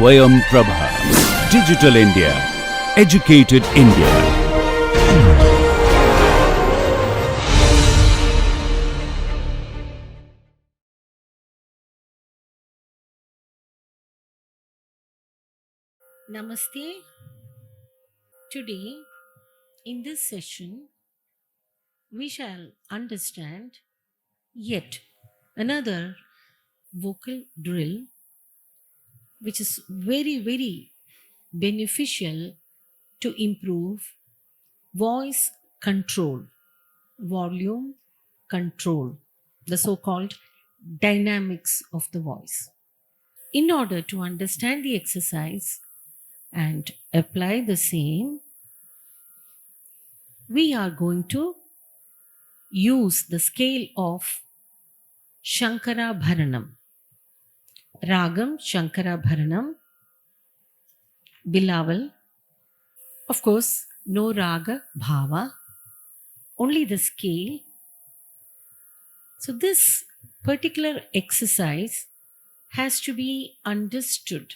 Swayam Prabha. Digital India. Educated India. Namaste. Today, in this session, we shall understand yet another vocal drill which is very, very beneficial to improve voice control, volume control, the so called dynamics of the voice. In order to understand the exercise and apply the same, we are going to use the scale of Shankara Bharanam. Ragam Shankara Bharanam, Bilaval. Of course, no raga bhava, only the scale. So, this particular exercise has to be understood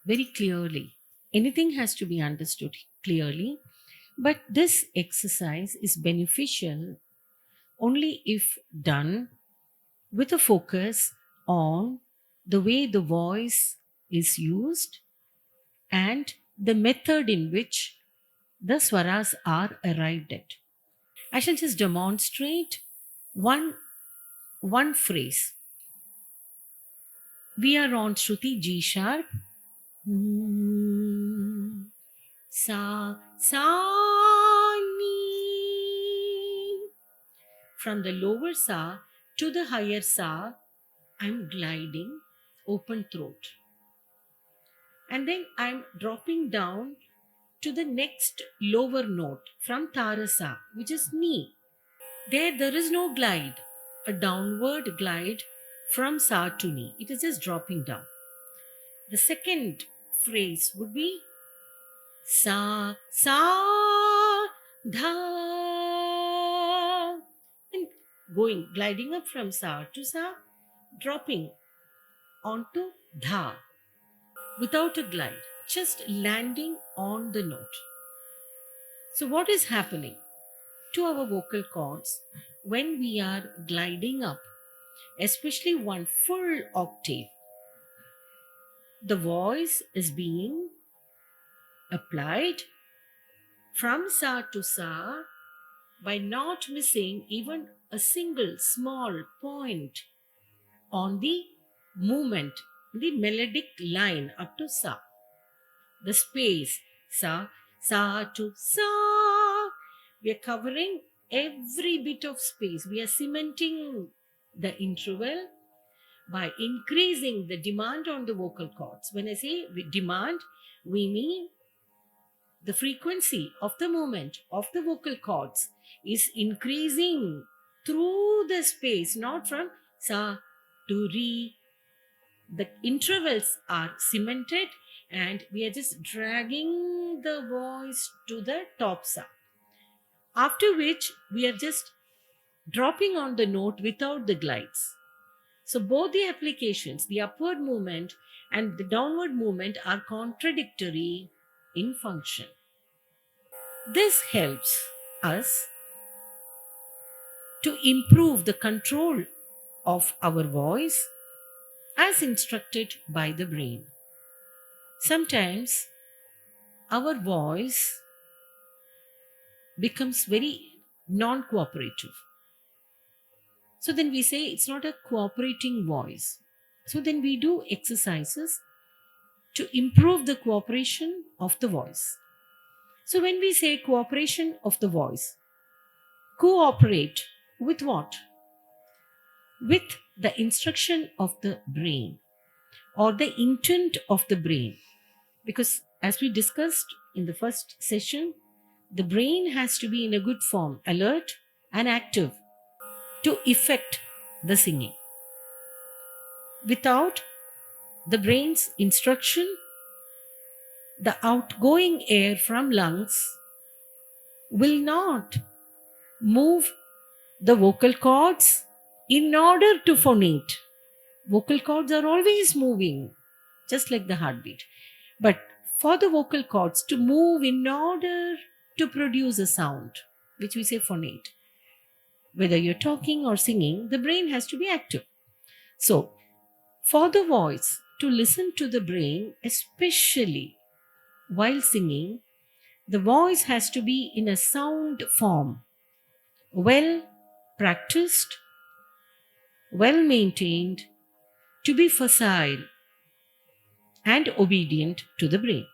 very clearly. Anything has to be understood clearly, but this exercise is beneficial only if done with a focus on the way the voice is used and the method in which the swaras are arrived at. I shall just demonstrate one phrase. We are on Shruti G sharp. Sa, sa, ni. From the lower sa to the higher sa, I'm gliding, open throat. And then I'm dropping down to the next lower note from Tarasa, which is ni. There is no glide, a downward glide from sa to ni. It is just dropping down. The second phrase would be sa, sa, dha. And gliding up from sa to sa, dropping onto dha without a glide, just landing on the note. So, what is happening to our vocal cords when we are gliding up, especially one full octave? The voice is being applied from sa to sa by not missing even a single small point on the movement, the melodic line up to sa. The space sa, sa to sa. We are covering every bit of space. We are cementing the interval by increasing the demand on the vocal cords. When I say demand, we mean the frequency of the movement of the vocal cords is increasing through the space, not from sa to re. The intervals are cemented and we are just dragging the voice to the top sa. After which we are just dropping on the note without the glides. So both the applications, the upward movement and the downward movement, are contradictory in function. This helps us to improve the control of our voice as instructed by the brain. Sometimes our voice becomes very non-cooperative. So then we say it's not a cooperating voice. So then we do exercises to improve the cooperation of the voice. So when we say cooperation of the voice, cooperate with what? With the instruction of the brain or the intent of the brain. Because as we discussed in the first session, the brain has to be in a good form, alert and active, to effect the singing. Without the brain's instruction, the outgoing air from lungs will not move the vocal cords in order to phonate. Vocal cords are always moving, just like the heartbeat. But for the vocal cords to move in order to produce a sound, which we say phonate, whether you're talking or singing, the brain has to be active. So, for the voice to listen to the brain, especially while singing, the voice has to be in a sound form, well practiced, well maintained, to be facile and obedient to the brain.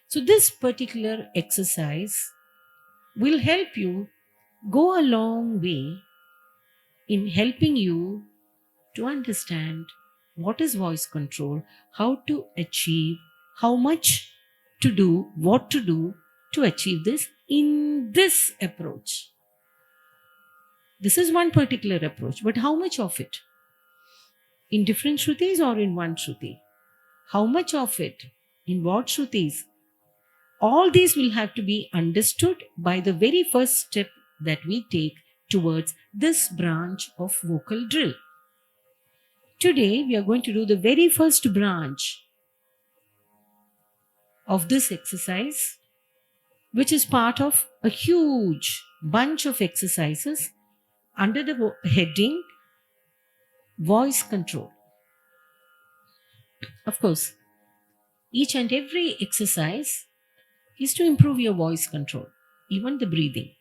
So, this particular exercise will help you go a long way in helping you to understand what is voice control, how to achieve, how much to do, what to do to achieve this in this approach. This is one particular approach, but how much of it? In different Shrutis or in one Shruti? How much of it? In what Shrutis? All these will have to be understood by the very first step that we take towards this branch of vocal drill. Today, we are going to do the very first branch of this exercise, which is part of a huge bunch of exercises under the heading voice control. Of course, each and every exercise is to improve your voice control, even the breathing.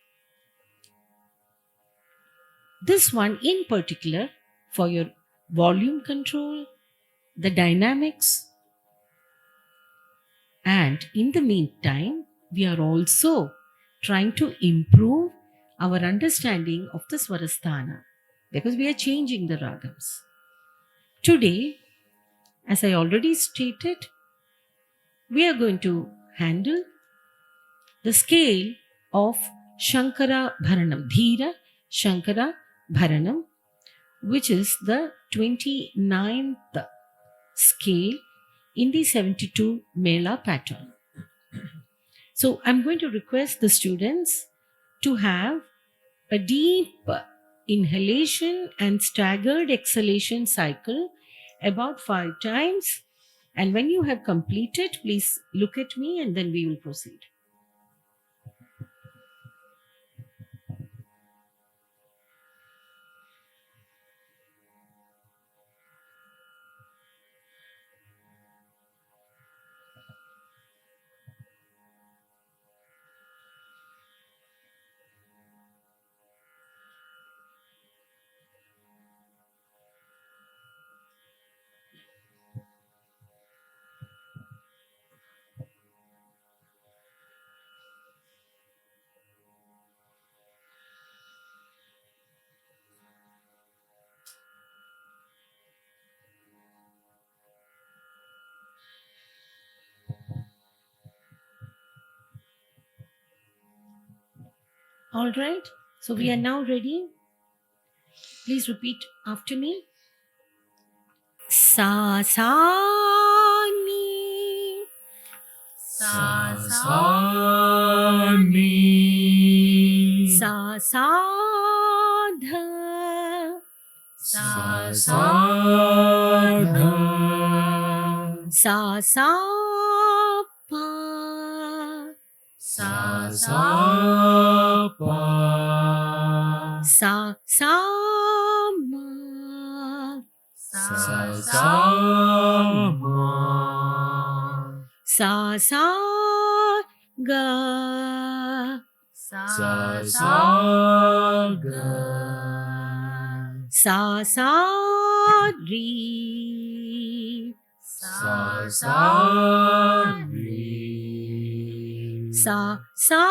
This one in particular for your volume control, the dynamics, and in the meantime, we are also trying to improve our understanding of the Swarasthana because we are changing the ragams. Today, as I already stated, we are going to handle the scale of Shankara Bharanam, Dhira Shankara Bharanam, which is the 29th scale in the 72 Mela pattern. So I'm going to request the students to have a deep inhalation and staggered exhalation cycle about 5 times. And when you have completed, please look at me and then we will proceed. All right, so we are now ready. Please repeat after me. Sa sa ni, Sa sa ni, sa sa dha, sa sa dha, sa sa pa, sa sa pa, sa sa ma, sa sa ma, sa sa ga, sa sa ga, sa sa ri, sa sa ri, sa sa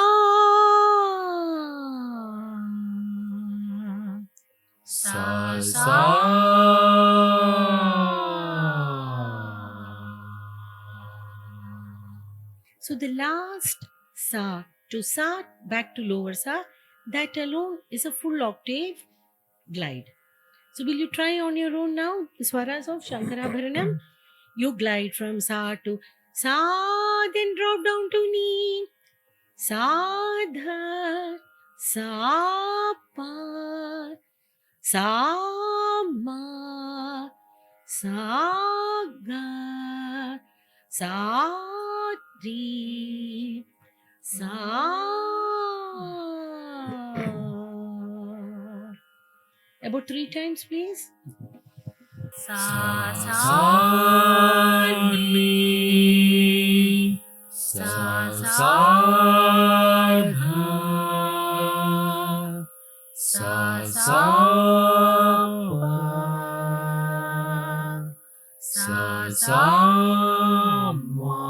sa sa. So the last sa to sa back to lower sa, that alone is a full octave glide. So will you try on your own now the swaras of Shankara Bharanam? You glide from sa to sa, then drop down to ni, sa dha, sa pa, sa ma, sa ga, Sa Re Sa. About 3 times, please. Sa Sa Re Sa Sa Dha Sa Sa Pa Sa Sa Ma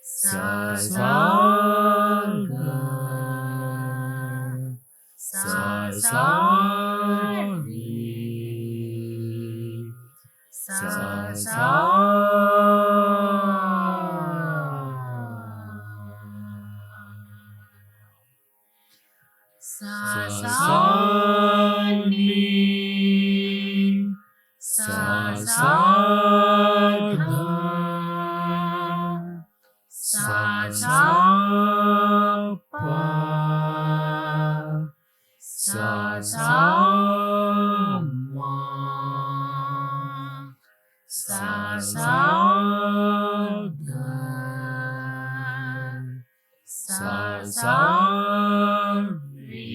Sa Sa Ga Sa Sa Re Sa Sa Sa Sa Ni Sa Sa Dha Sa Sa Pa Sa Sa Ma Sa Sa Ga Sa Sa Re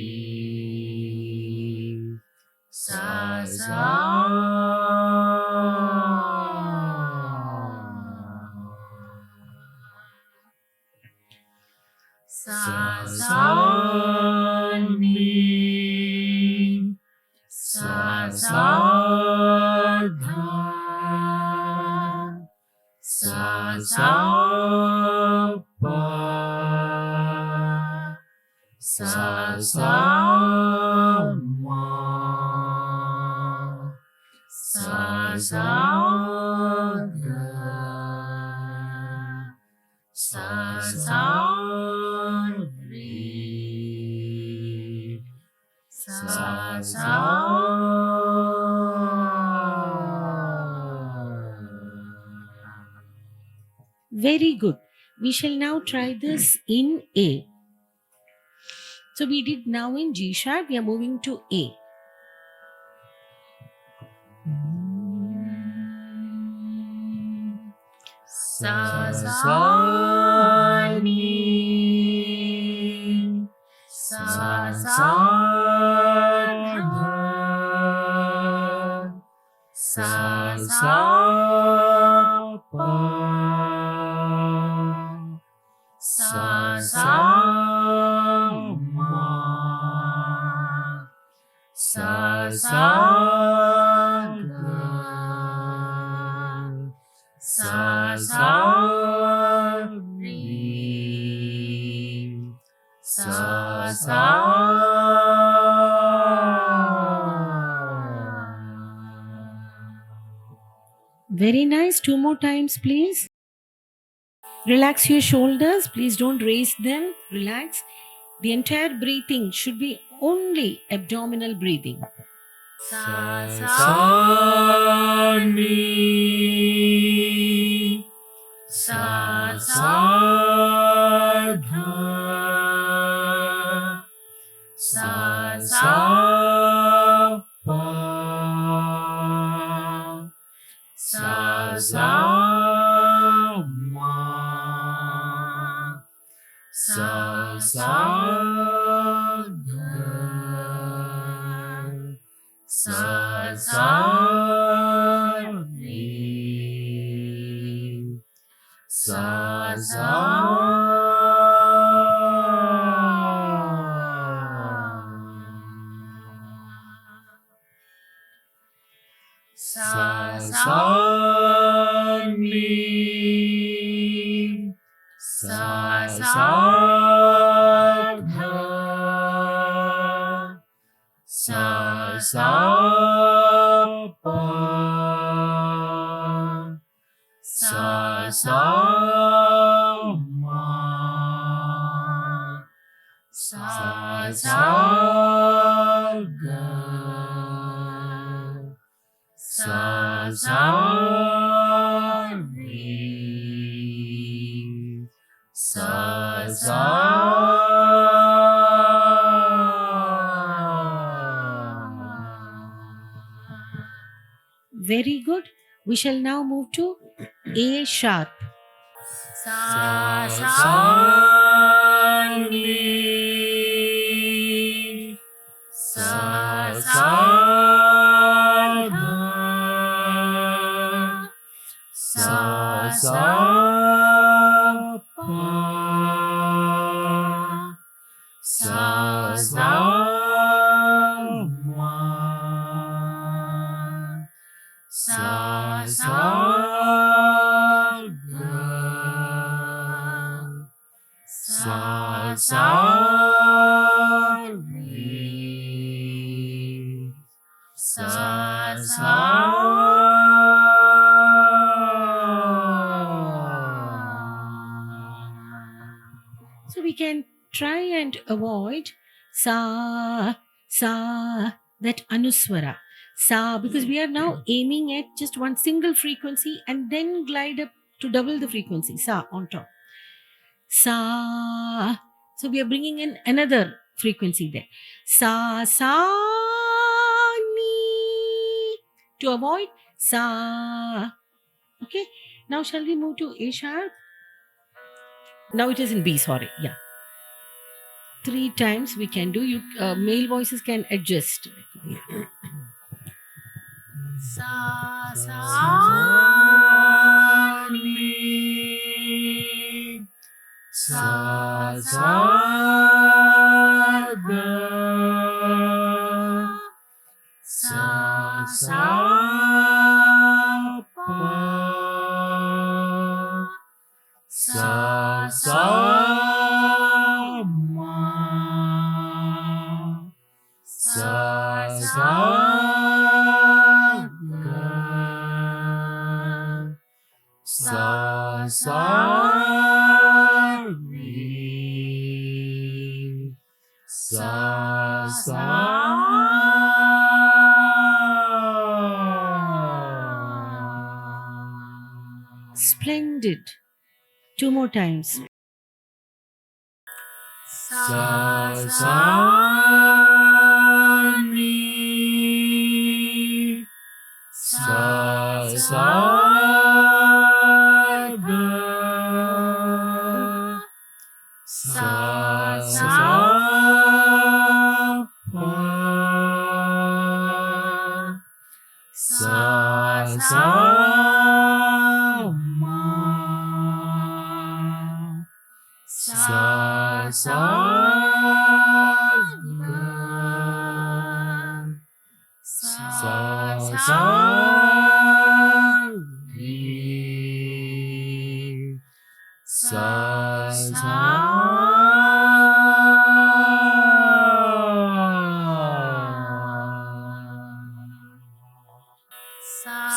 Sa Sa Sa Sa Ni Sa Sa Dha Sa Sa Pa Sa Sa Ma Sa Sa Ga Sa Sa Re Sa Sa Very good. We shall now try this in A. So we did now in G sharp. We are moving to A. Sa Sa Ni Sa Sa Dha Sa Sa Pa Sa Sa Ma Sa Sa Ga Sa Sa Re Sa Sa Very nice. 2 more times, please. Relax your shoulders. Please don't raise them. Relax. The entire breathing should be only abdominal breathing. Sa Sa Ni Sa Sa Dha Sa Sa Pa Sa Sa Ma Sa Sa Ga Sa Sa Re Sa Sa Sa Sa Ni Sa Sa Dha Sa Sa Pa Sa Sa Ma Sa Sa Ga Sa Sa Re Sa Sa Very good. We shall now move to A sharp. Sa sa ni. Sa sa dha. Sa sa pa. Sa sa ma. Sa sa ga. Sa sa re. Sa sa. So we can try and avoid sa, that anuswara. Sa, because we are now aiming at just one single frequency and then glide up to double the frequency. Sa on top. Sa. So we are bringing in another frequency there. Sa, ni. To avoid sa. Okay. Now shall we move to A sharp? Now it is in B, sorry. Yeah. 3 times we can do. You male voices can adjust. Sa sa ni. Sa sa da. Sa sa pa. Sa sa ma. Sa sa ga. Sa sa re. Sa sa. Splendid. 2 more times. Sa sa ni. Sa sa ga. Sa sa pa. Sa sa ma. Sa sa ga. Sa sa re. Sa sa.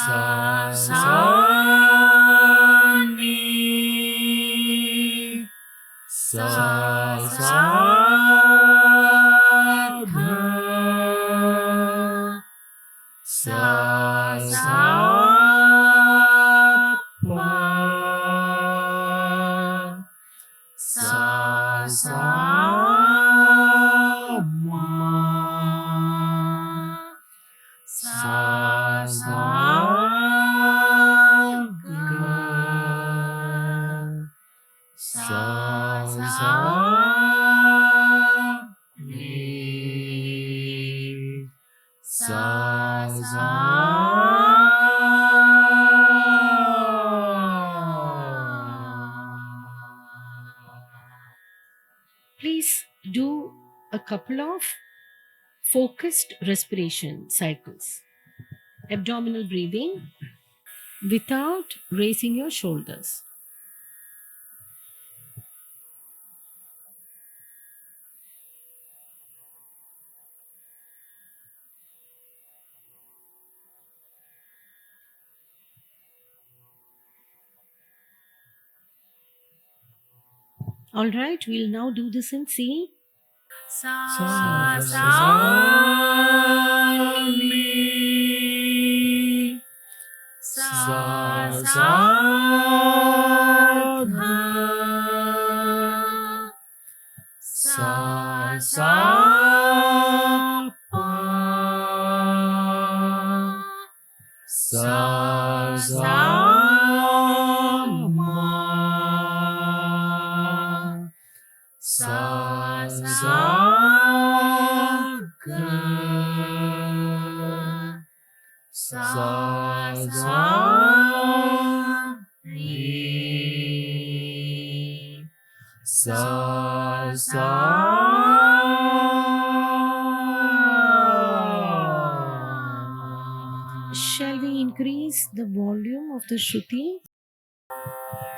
Sa sa ni. Sa sa dha. Sa sa pa. Sa sa ma. Sa sa ga. Sa sa re. Sa sa. Please do a couple of focused respiration cycles. Abdominal breathing without raising your shoulders. All right, we'll now do this in C. Sa sa ni. Sa sa dha. Sa sa pa. Sa sa sa ga sa sa re sa sa Shall we increase the volume of the Shruti?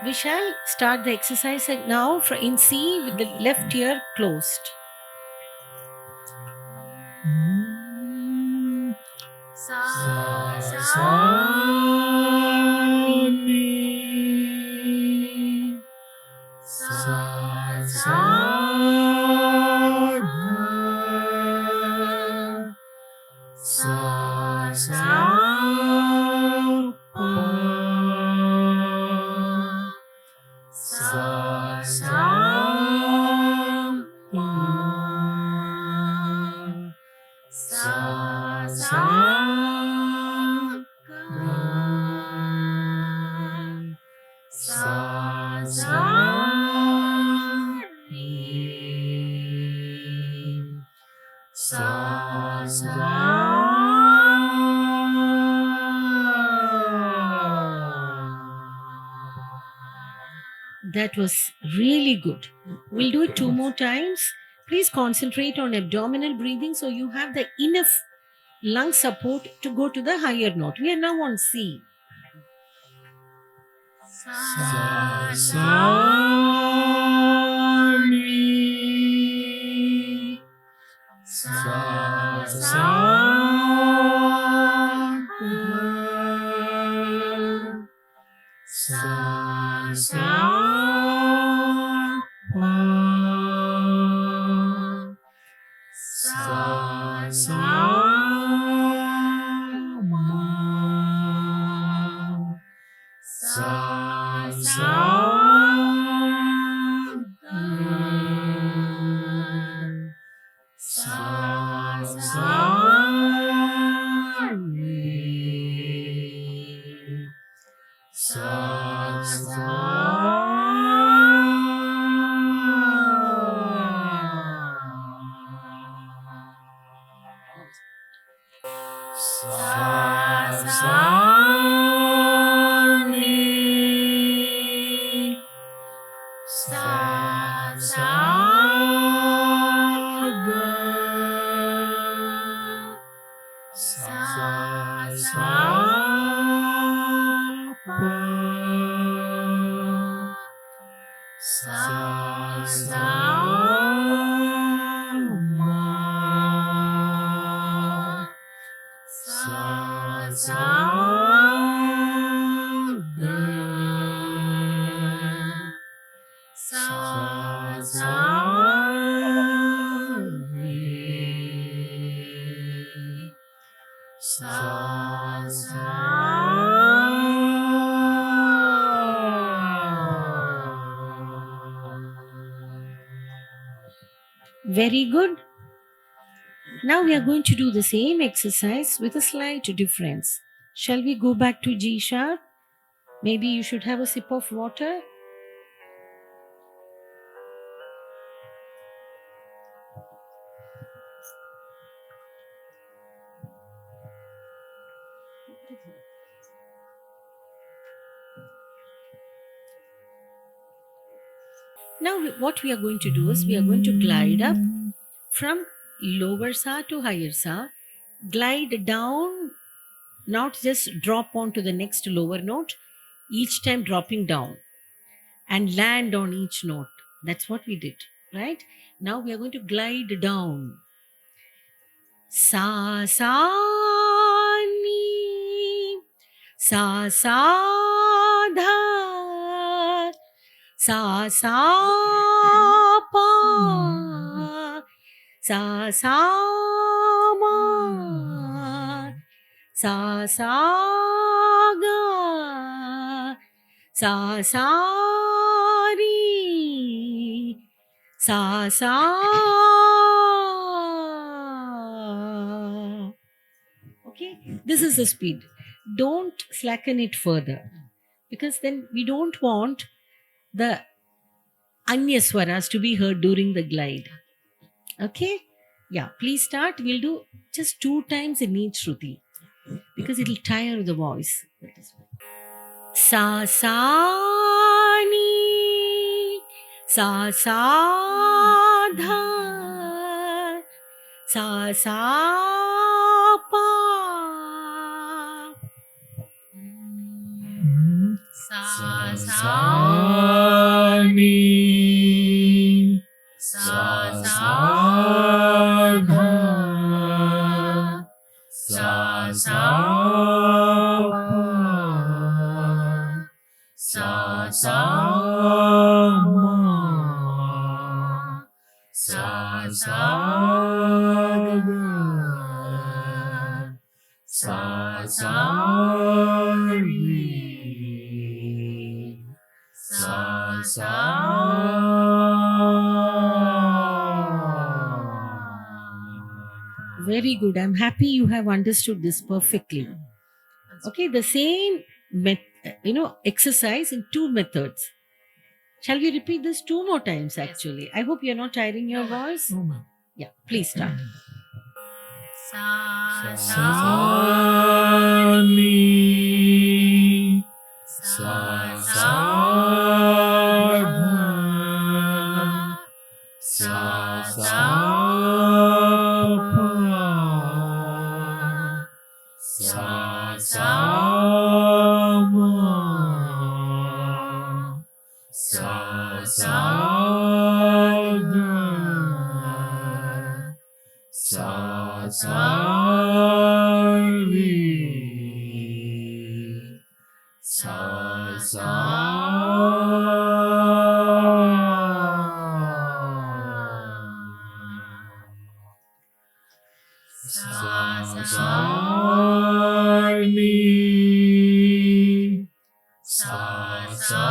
We shall start the exercise now in C with the left ear closed. sa sa re sa sa ga sa sa pa sa sa pa sa sa ga sa sa re sa sa That was really good. We'll do it 2 more times. Please concentrate on abdominal breathing so you have the enough lung support to go to the higher note. We are now on C. sa sa re sa sa ga sa sa pa sa sa ma sa sa ga sa sa re sa sa sa sa re sa sa ga sa sa pa sa sa ma sa sa ga sa sa re sa sa Very good. Now we are going to do the same exercise with a slight difference. Shall we go back to G sharp? Maybe you should have a sip of water. Now what we are going to do is we are going to glide up from lower sa to higher sa, glide down, not just drop on to the next lower note, each time dropping down and land on each note. That's what we did, right? Now we are going to glide down. Sa sa ni, sa sa dha, sa sa pa, sa sa ma, sa sa ga, sa sa re, sa sa. Okay, this is the speed. Don't slacken it further because then we don't want the anya swaras to be heard during the glide. Okay? Yeah, please start. We'll do just 2 times in each Shruti because it'll tire the voice. That is why. Sa sa ni sa sa dha sa sa pa Sa sa Sa ni sa sa dha sa sa pa sa sa ma sa sa ga sa sa ri sa sa Very good. I'm happy you have understood this perfectly. Okay, the same exercise in 2 methods. Shall we repeat this 2 more times? Yes. Actually, I hope you're not tiring your No, ma'am. voice. No, ma'am. Yeah, please start. sa Sa sa ni sa sa sa dha sa sa pa sa sa ma sa sa ga sa sa ri sa sa sa sa ni sa sa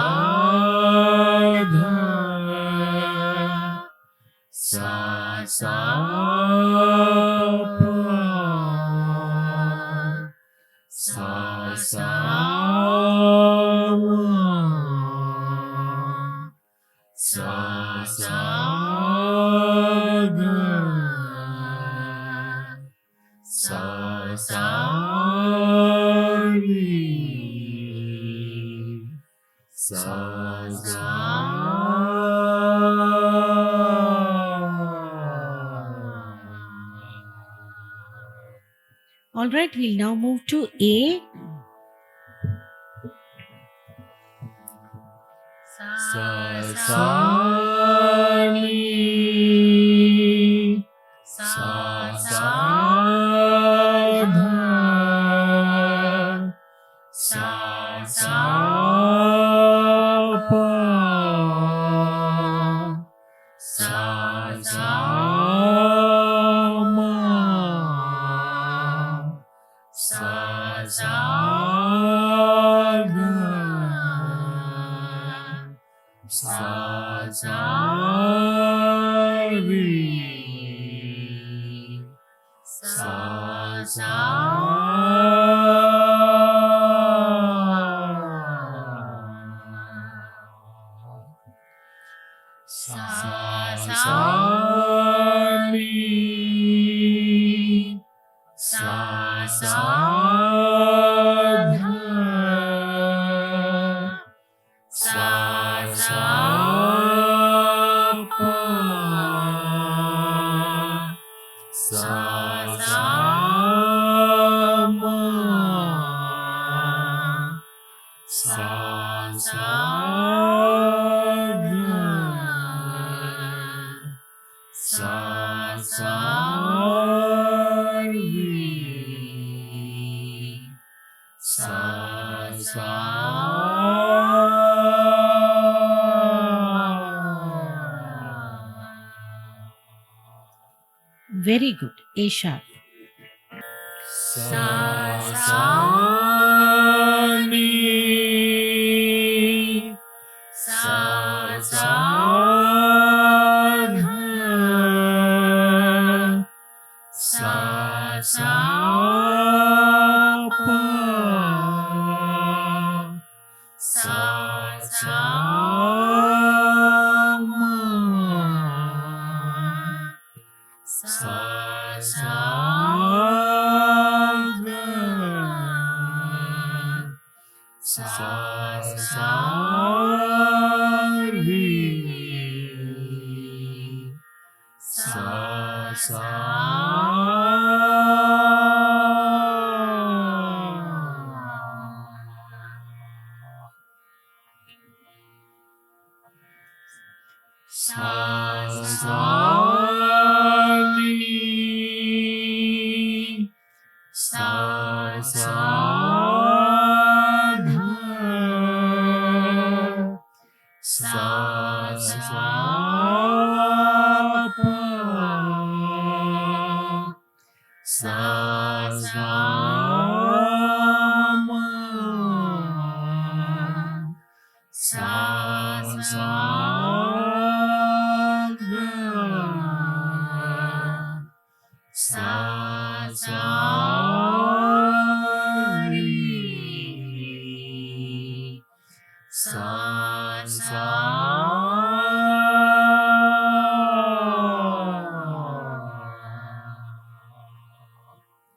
dha sa sa pa sa sa ma sa sa ga sa sa ri sa sa All right, we'll now move to A. sa sa ni sa sa dha sa sa pa sa sa ma sa sa ga sa sa ri sa sa sa sa ni sa sa dha sa sa pa sa sa ma sa sa ga sa sa ri sa sa Very good. A sharp. sa sa ni sa sa dha sa sa pa sa sa ma sa sa ga sa sa ri sa sa sa sa ni sa sa dha sa sa pa sa sa ma sa sa sa sa ri sa sa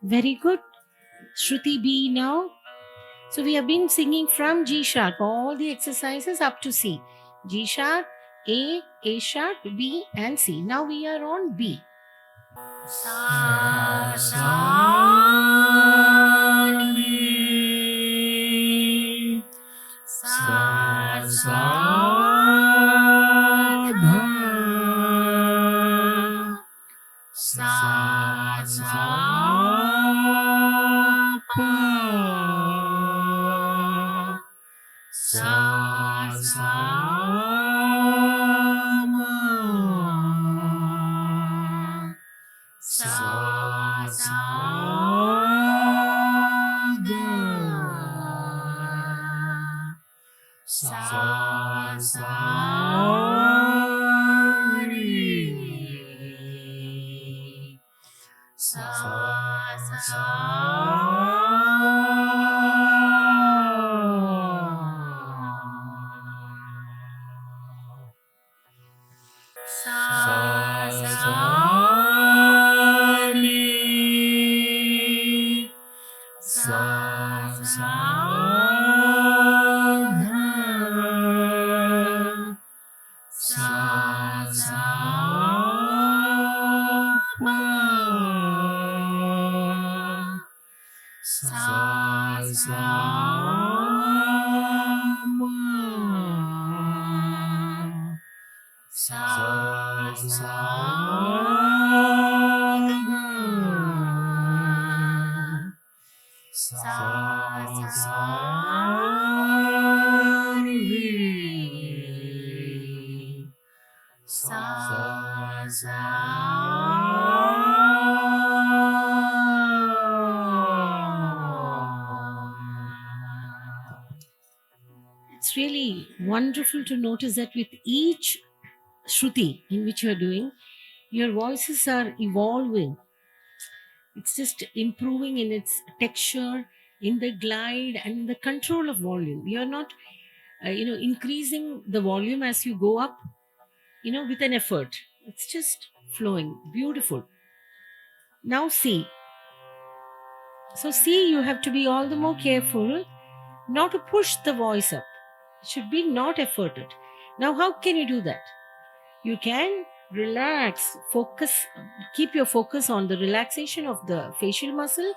Very good. Shruti B now. So we have been singing from G sharp, all the exercises up to C. G sharp, A sharp, B and C. Now we are on B. sa sa ni sa sa dha sa sa pa sa sa ma sa sa ga sa sa ri sa sa sa sa ni sa sa dha sa sa pa sa sa ma sa sa ga sa sa ri sa sa It's really wonderful to notice that with each Shruti in which you are doing, your voices are evolving. It's just improving in its texture, in the glide, and in the control of volume. You're not, increasing the volume as you go up, with an effort. It's just flowing. Beautiful. Now C. So C, you have to be all the more careful not to push the voice up. It should be not efforted. Now, how can you do that? You can relax, focus, keep your focus on the relaxation of the facial muscle,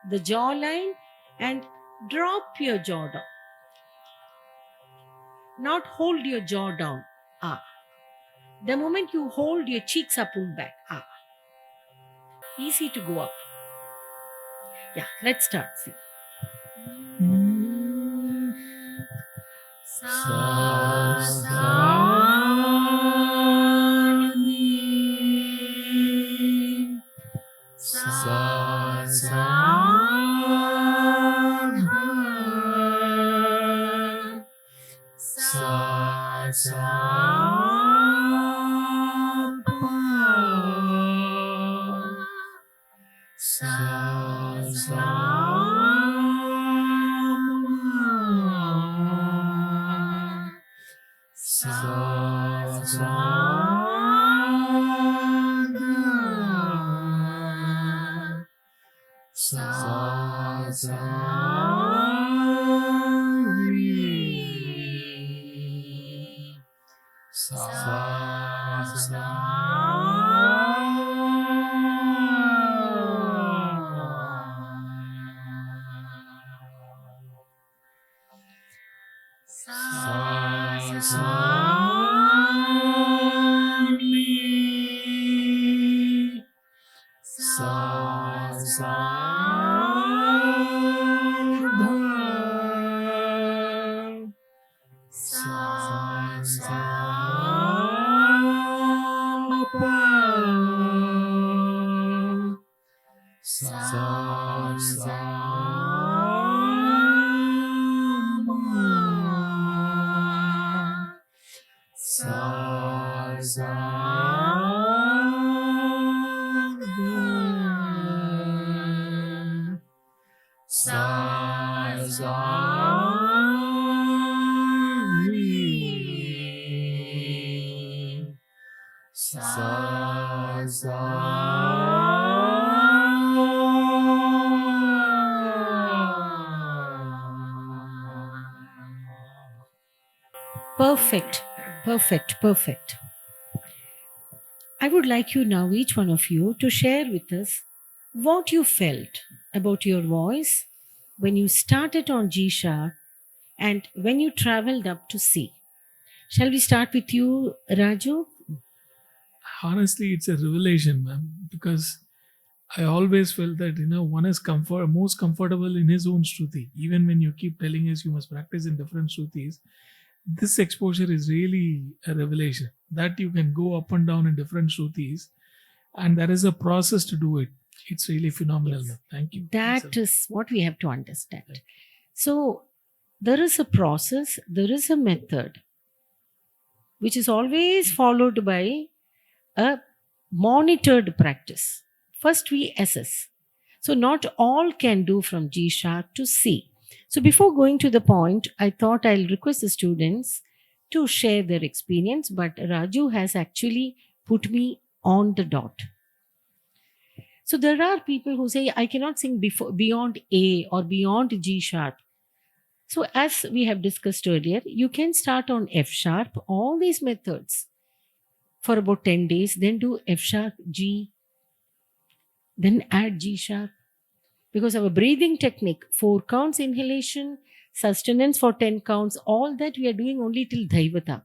the jawline, and drop your jaw down. Not hold your jaw down. Ah. The moment you hold, your cheeks are pulled back. Ah. Easy to go up. Yeah, let's start. See. sa sa ni sa sa dha sa sa pa sa sa sa sa ga sa sa re sa sa sa sa re sa sa dha sa sa pa sa sa ma sa sa sa sa re sa sa Perfect, perfect, perfect. I would like you now, each one of you, to share with us what you felt about your voice when you started on G sharp and when you traveled up to C. Shall we start with you, Raju? honestly, it's a revelation, ma'am, because I always felt that one is most comfortable in his own shruti. Even when you keep telling us you must practice in different shrutis, this exposure is really a revelation that you can go up and down in different shrutis, and there is a process to do it. It's really phenomenal, Yes. ma'am. Thank you. That is what we have to understand. So, there is a process, there is a method which is always followed by a monitored practice. First, we assess. So, not all can do from G sharp to C. So, before going to the point, I thought I'll request the students to share their experience, but Raju has actually put me on the dot. So, there are people who say, I cannot sing beyond A or beyond G sharp. So, as we have discussed earlier, you can start on F sharp, all these methods for about 10 days, then do F sharp, G, then add G sharp. Because our breathing technique, 4 counts inhalation, sustenance for 10 counts, all that we are doing only till Dhaivata.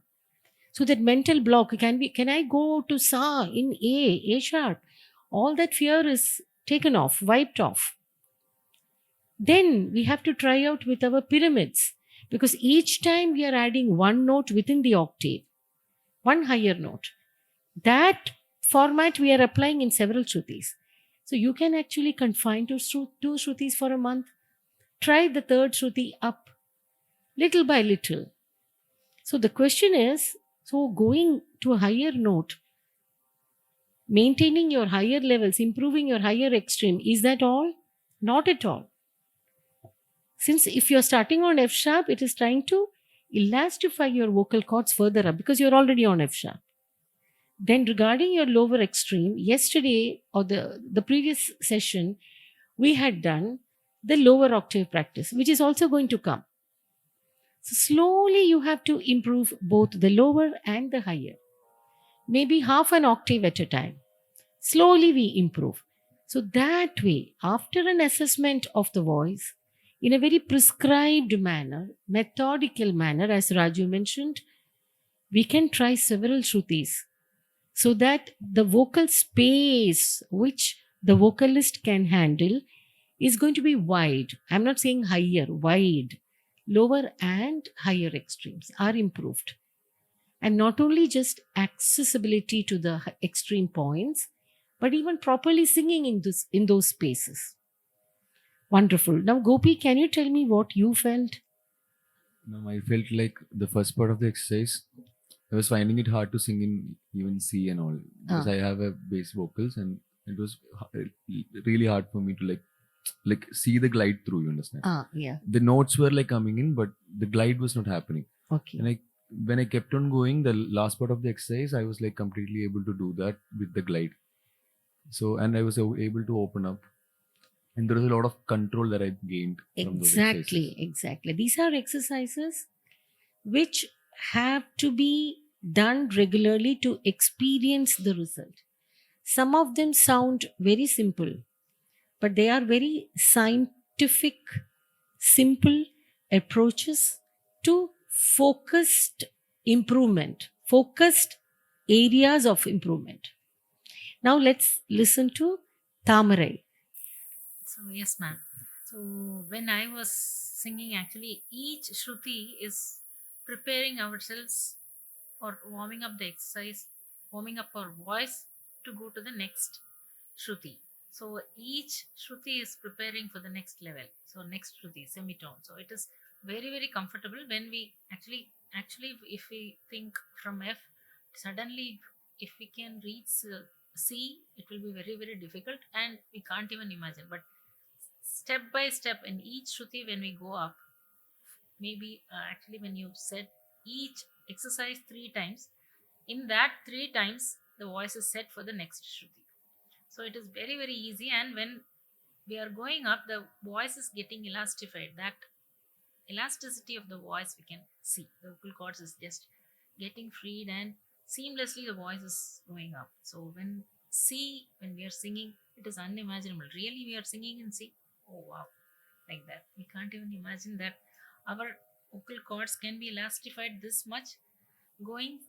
So that mental block, can I go to Sa in A sharp? All that fear is taken off, wiped off. Then we have to try out with our pyramids, because each time we are adding one note within the octave, one higher note. That format we are applying in several shrutis. So you can actually confine to 2 shrutis for a month. Try the third shruti up, little by little. So the question is, so going to a higher note, maintaining your higher levels, improving your higher extreme, is that all? Not at all. Since if you're starting on F sharp, it is trying to elastify your vocal cords further up because you're already on F sharp. Then regarding your lower extreme, yesterday or the previous session, we had done the lower octave practice, which is also going to come. So slowly you have to improve both the lower and the higher. Maybe half an octave at a time. Slowly we improve. So that way, after an assessment of the voice, in a very prescribed manner, methodical manner, as Raju mentioned, we can try several shrutis so that the vocal space which the vocalist can handle is going to be wide. I'm not saying higher, wide. Lower and higher extremes are improved. And not only just accessibility to the extreme points, but even properly singing in those spaces. Wonderful. Now, Gopi, can you tell me what you felt? No, I felt like the first part of the exercise, I was finding it hard to sing in even C and all because I have a bass vocals, and it was really hard for me to like see the glide through. You understand? Yeah. The notes were like coming in, but the glide was not happening. Okay. And when I kept on going, the last part of the exercise, I was like completely able to do that with the glide. So, and I was able to open up. And there is a lot of control that I gained from those exercises. Exactly. These are exercises which have to be done regularly to experience the result. Some of them sound very simple, but they are very scientific, simple approaches to focused improvement, focused areas of improvement. Now let's listen to Tamarai. So yes, ma'am. So when I was singing, actually each Shruti is preparing ourselves or warming up the exercise, warming up our voice to go to the next Shruti. So each Shruti is preparing for the next level. So next Shruti, semitone. So it is very, very comfortable when we actually if we think from F, suddenly if we can reach C, it will be very, very difficult and we can't even imagine. But step by step in each Shruti, when we go up, maybe actually when you said each exercise 3 times, in that 3 times the voice is set for the next Shruti. So it is very, very easy, and when we are going up, the voice is getting elastified. That elasticity of the voice we can see. The vocal cords is just getting freed and seamlessly the voice is going up. So when we are singing, it is unimaginable. Really, we are singing in C. Oh wow, like that. We can't even imagine that our vocal cords can be elastified this much, going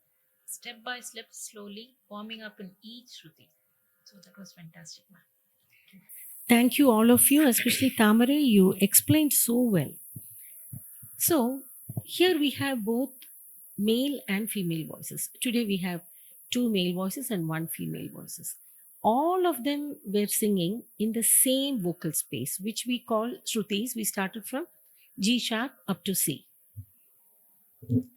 step by step, slowly warming up in each Shruti. So that was fantastic, ma'am. Thank you, all of you, especially Tamarai. You explained so well. So, here we have both male and female voices. Today we have 2 male voices and 1 female voices. All of them were singing in the same vocal space, which we call Shrutis. We started from G sharp up to C.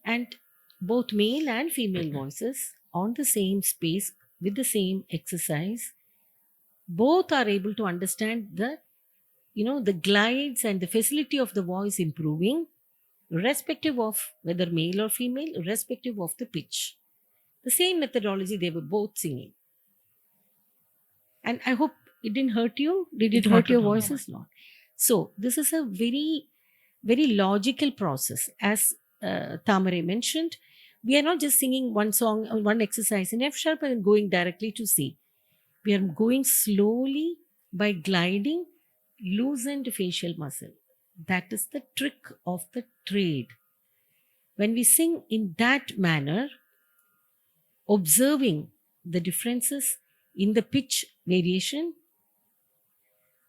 And both male and female voices on the same space with the same exercise, both are able to understand the glides and the facility of the voice improving, irrespective of whether male or female, irrespective of the pitch. The same methodology they were both singing. And I hope it didn't hurt you. Did it Not hurt your at all. voices? Not. So this is a very, very logical process. As Tamarai mentioned, we are not just singing one song, one exercise in F sharp and then going directly to C. We are going slowly by gliding loosened facial muscle. That is the trick of the trade. When we sing in that manner, observing the differences in the pitch variation,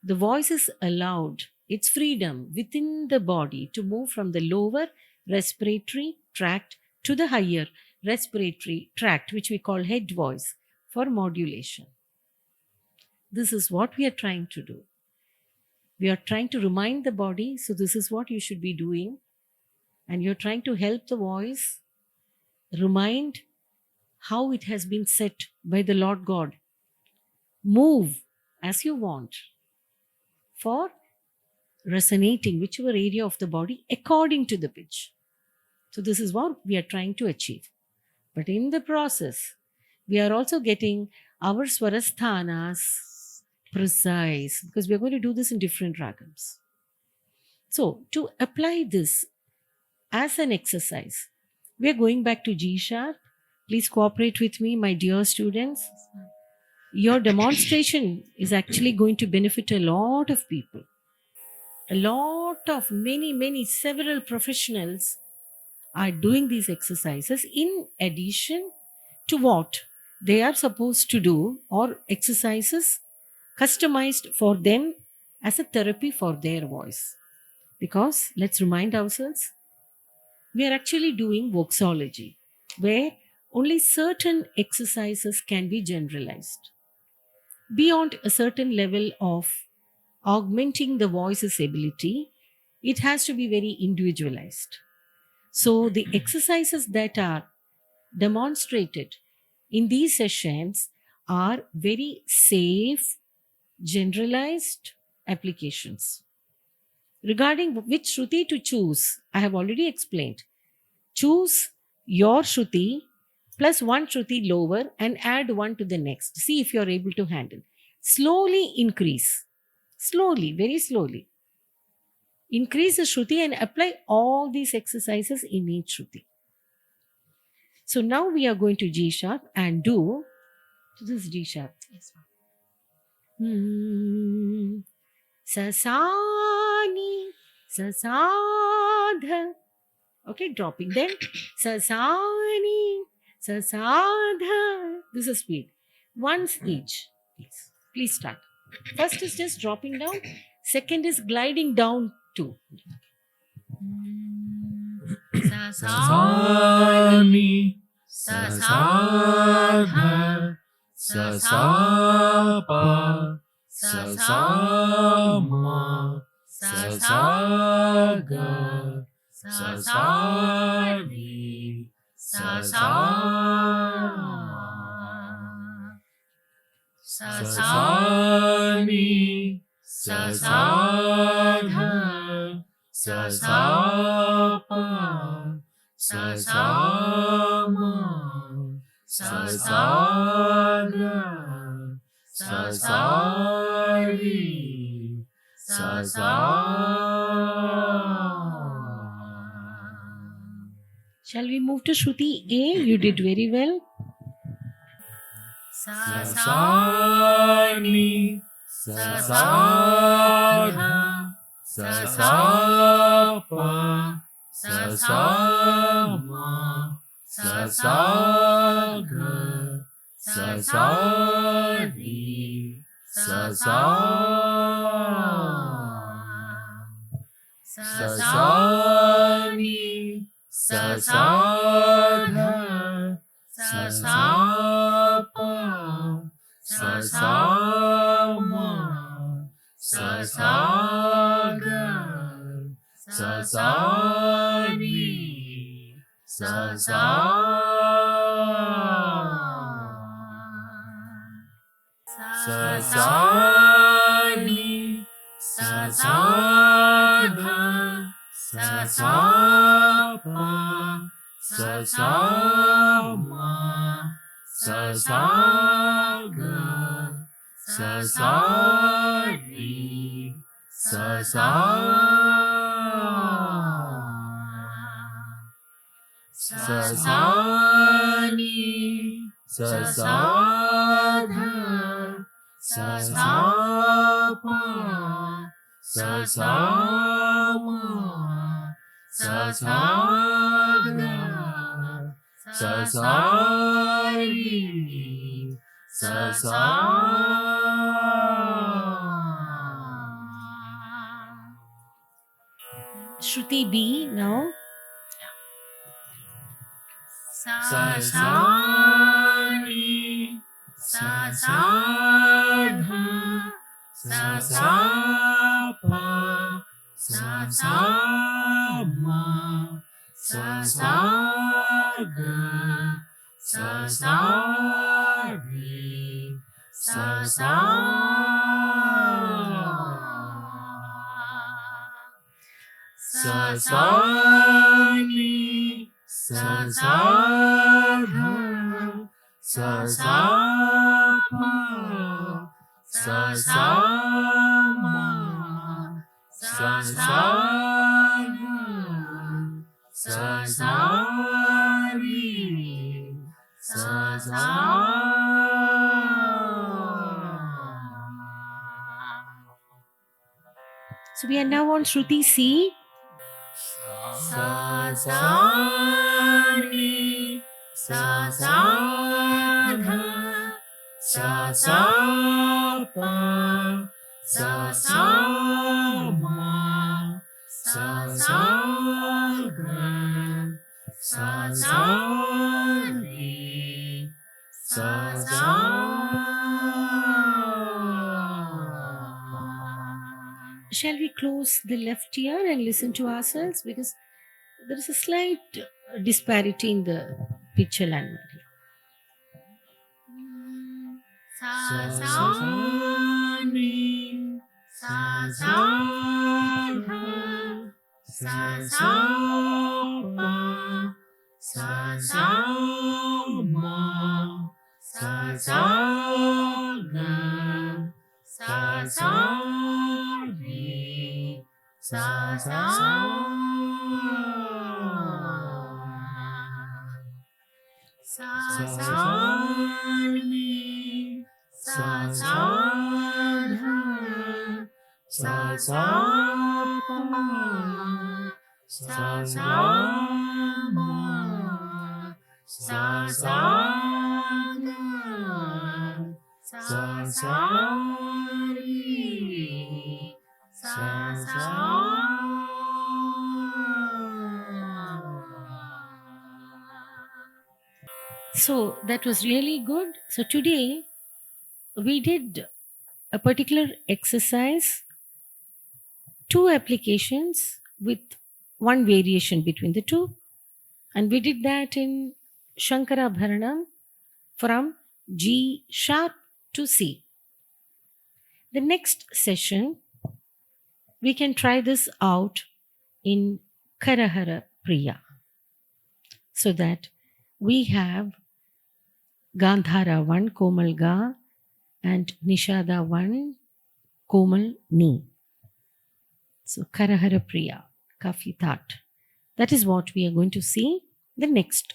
the voice is allowed its freedom within the body to move from the lower respiratory tract to the higher respiratory tract, which we call head voice, for modulation. This is what we are trying to do. We are trying to remind the body, so this is what you should be doing. And you're trying to help the voice remind how it has been set by the Lord God. Move as you want for resonating whichever area of the body according to the pitch. So this is what we are trying to achieve. But in the process, we are also getting our swarasthanas precise, because we are going to do this in different ragams. So to apply this as an exercise, we are going back to G sharp. Please cooperate with me, my dear students. Your demonstration is actually going to benefit a lot of people. A lot of several professionals are doing these exercises in addition to what they are supposed to do, or exercises customized for them as a therapy for their voice. Because let's remind ourselves, we are actually doing voxology, where only certain exercises can be generalized. Beyond a certain level of augmenting the voice's ability, it has to be very individualized. So the exercises that are demonstrated in these sessions are very safe, generalized applications. Regarding which Shruti to choose, I have already explained. Choose your Shruti plus 1 Shruti lower and add 1 to the next. See if you are able to handle. Slowly increase. Slowly, very slowly. Increase the Shruti and apply all these exercises in each Shruti. So now we are going to G sharp and do this G sharp. Yes, ma'am. Sasani, sasadha. Okay, dropping. Then sasani, sasadha. This is speed. Once each. Please start. First is just dropping down. Second is gliding down too. Sa sa Sani, sa sa Sadha, sa Sa Pa, sa Sa Ma, sa Sa Ga, sa Sa Ri, sa Sa sa Sani, Sadha, Sa Pa, Sa Ma, Sa Ga, Sa Ri, Sa Shall we move to Shruti A? You did very well. sa Sani, Sadha, Sa Pa, Sa Ma, Sa Ga, Sa Ri, Sa Sani, Sadha, Sa Pa, Sa Ma, Sa Ga, Sa Ri, Sani, Sadha, Sa Pa, Sa Ma, Sa Ga, Sa Ri, Sa Sani, Sadha, Sa Pa, Sa Ma, Sa Ga, Sa Ri, Sa Shruti B now. Sani, Sadha, Sa Pa, Sa Ma, Sa Ga, Sa Ri, Sa Sani, Sadha, Sa Pa, Sa Ma, Sa Ga, Sa Ri, So we are now on Shruti C. Sani, Sadha, Sa Pa, Sa Ma, Sa Ga, Sa Ri, Shall we close the left ear and listen to ourselves? Because there is a slight disparity in the pitch alignment. Sani, Sadha, Sa Pa, Sa Ma, Sa Ga, Sa sa sa sa sa ni sa sa dha sa sa pa sa sa ma sa sa ga sa sa ri sa sa. So that was really good. So today we did a particular exercise, 2 applications with 1 variation between the 2, and we did that in Shankara Bharanam from G sharp to C. The next session we can try this out in Karahara Priya, so that we have Gandhara 1 Komal Ga and Nishada 1 Komal Ni. So Karahara Priya, Kafi That. That is what we are going to see the next